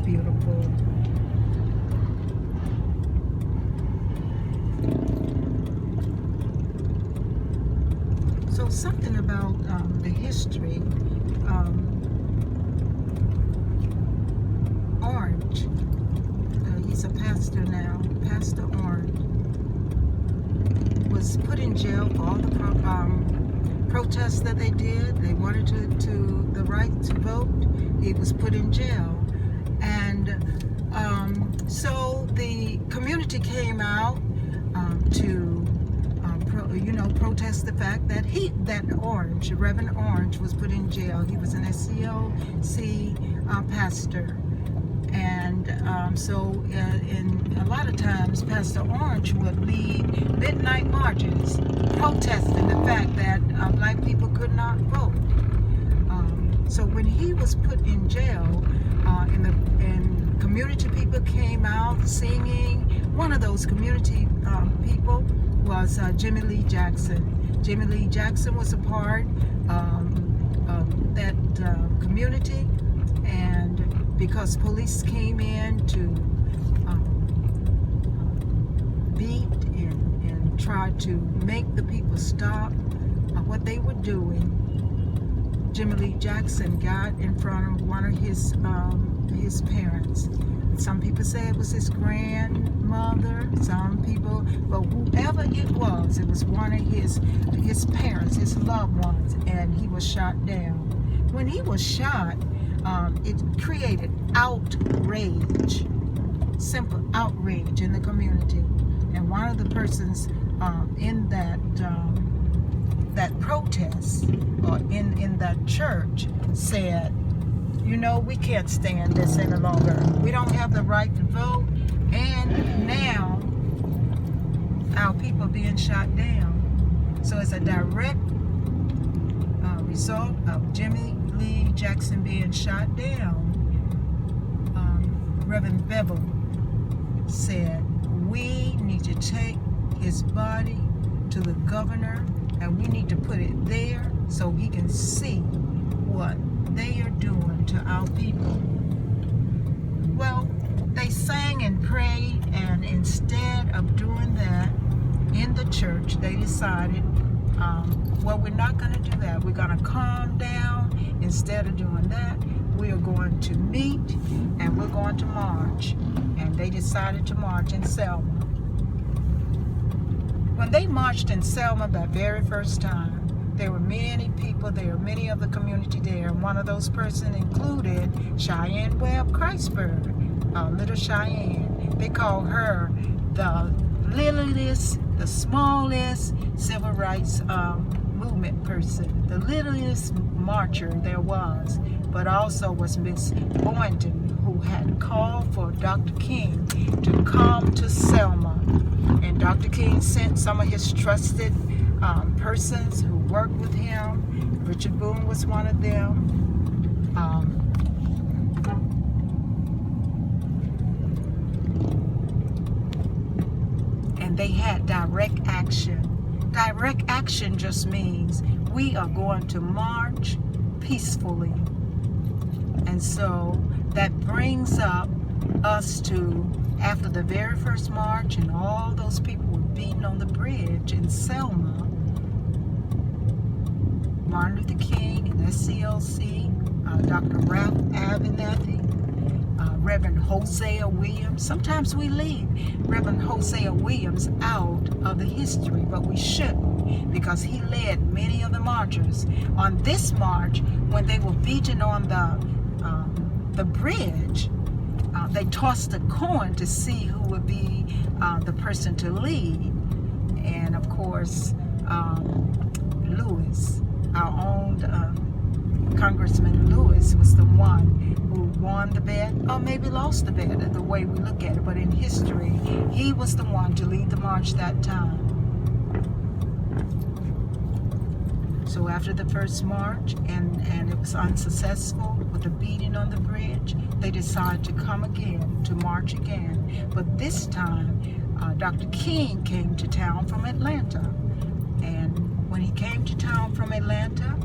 beautiful. So something about the history. Orange, he's a pastor now. Pastor Orange was put in jail for all the protests that they did. They wanted to the right to vote. He was put in jail, and so the community came out to protest the fact that Orange, Reverend Orange, was put in jail. He was an SCLC pastor. And so in a lot of times, Pastor Orange would lead midnight marches protesting the fact that black people could not vote. So when he was put in jail, and community people came out singing. One of those community people was Jimmy Lee Jackson. Jimmy Lee Jackson was a part of that community, and because police came in to beat and try to make the people stop what they were doing, Jimmy Lee Jackson got in front of one of his parents. Some people say it was his grandmother, some people, but whoever it was one of his parents, his loved ones, and he was shot down. When he was shot, it created outrage, simple outrage in the community. And one of the persons in that protest, or in that church, said, we can't stand this any longer. We don't have the right to vote, and now our people are being shot down. So it's a direct result of Jimmy Lee Jackson being shot down. Reverend Bevel said, we need to take his body to the governor, and we need to put it there so he can see what they are doing to our people. Well, they sang and prayed, and instead of doing that in the church, they decided, well, we're not going to do that. We're going to calm down. Instead of doing that, we are going to meet and we're going to march. And they decided to march in Selma. When they marched in Selma that very first time, there were many people there, many of the community there, and one of those persons included Cheyenne Webb Christburg, Little Cheyenne. They called her the littlest, the smallest civil rights movement person, the littlest marcher there was, but also was Miss Boone, who had called for Dr. King to come to Selma. And Dr. King sent some of his trusted persons who worked with him. Richard Boone was one of them. And they had direct action. Direct action just means we are going to march peacefully. And so that brings up us to, after the very first march and all those people were beaten on the bridge in Selma, Martin Luther King and SCLC, Dr. Ralph Abernathy, Reverend Hosea Williams. Sometimes we leave Reverend Hosea Williams out of the history, but we shouldn't, because he led many of the marchers. On this march, when they were beaten on the bridge, they tossed a coin to see who would be the person to lead. And of course, Lewis, our own Congressman Lewis, was the one who won the bet, or maybe lost the bet, the way we look at it. But in history, he was the one to lead the march that time. So after the first march, and it was unsuccessful with the beating on the bridge, they decided to come again, to march again. But this time, Dr. King came to town from Atlanta. And when he came to town from Atlanta,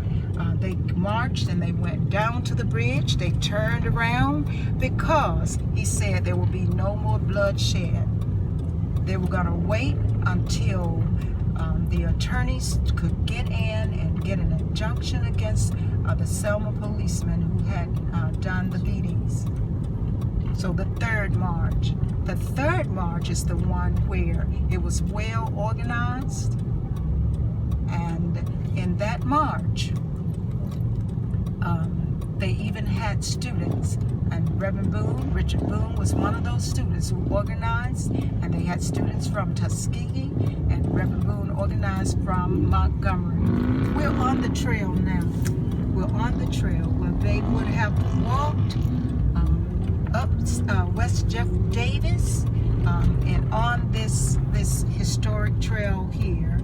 They marched and they went down to the bridge. They turned around because he said there will be no more bloodshed. They were going to wait until the attorneys could get in and get an injunction against the Selma policemen who had done the beatings. So the third march. The third march is the one where it was well organized. And in that march, they even had students. And Reverend Boone, Richard Boone, was one of those students who organized. And they had students from Tuskegee, and Reverend Boone organized from Montgomery. We're on the trail now. We're on the trail where they would have walked up West Jeff Davis, and on this historic trail here,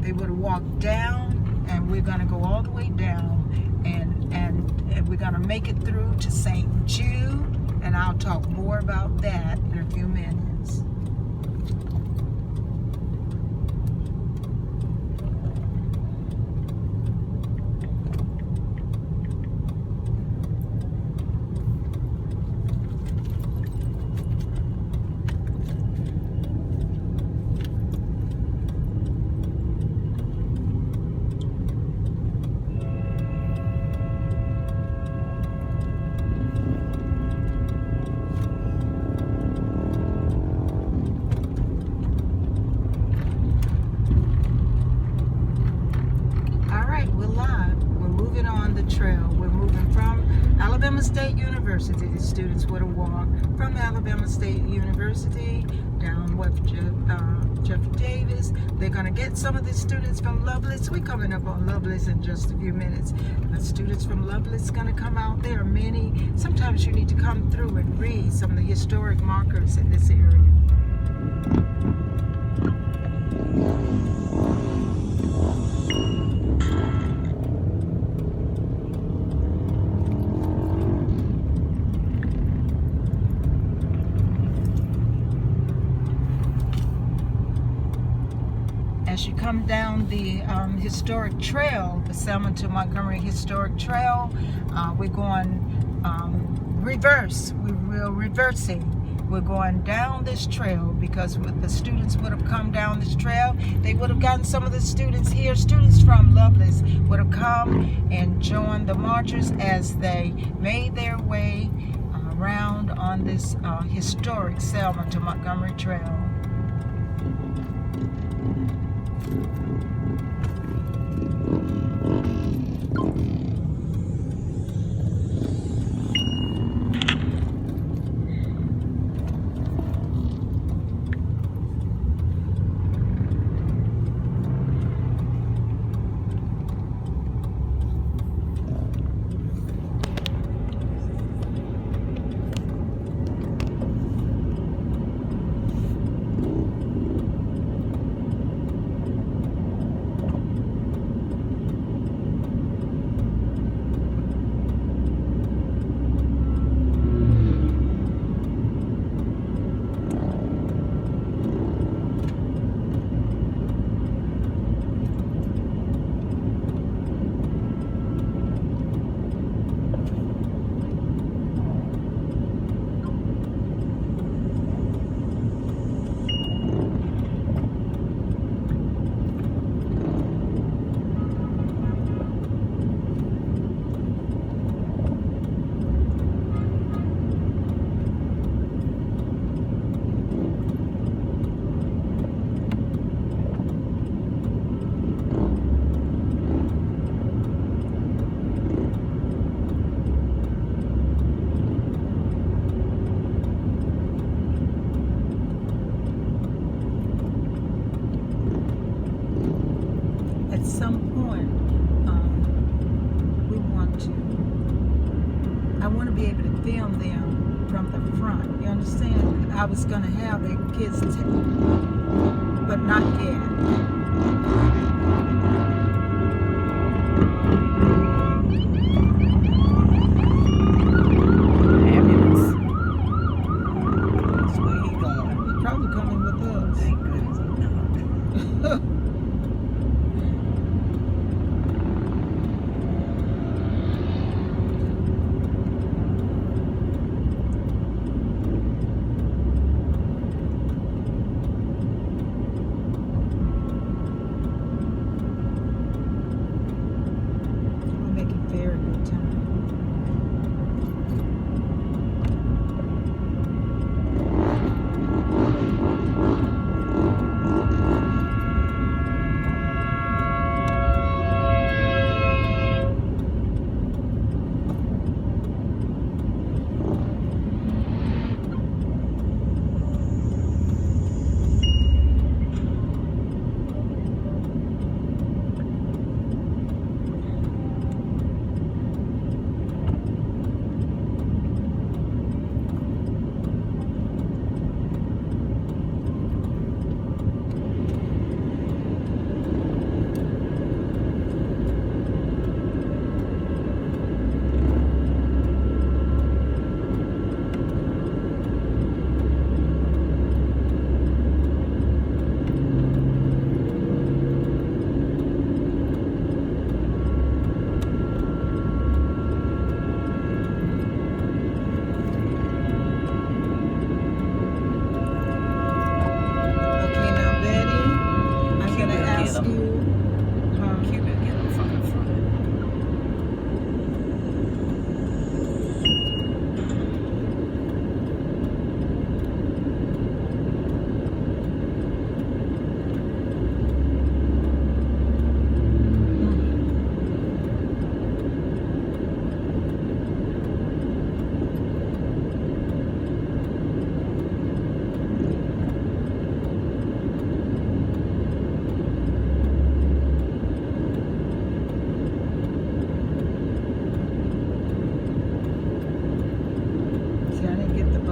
they would have walked down, and we're going to go all the way down, and we're going to make it through to St. Jude, and I'll talk more about that in a few minutes. State University. The students would have walked from Alabama State University down West Jeff Davis. They're going to get some of the students from Lovelace. We're coming up on Lovelace in just a few minutes. The students from Lovelace are going to come out. There are many. Sometimes you need to come through and read some of the historic markers in this area. As you come down the historic trail, the Selma to Montgomery historic trail, we're going reverse. We're reversing. We're going down this trail because the students would have come down this trail. They would have gotten some of the students here. Students from Lovelace would have come and joined the marchers as they made their way around on this historic Selma to Montgomery trail. I was going to have the kids but not yet. Ambulance. So where you going? You're probably coming with us. Thank goodness I'm not.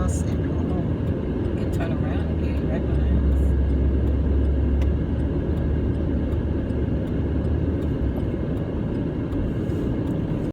house and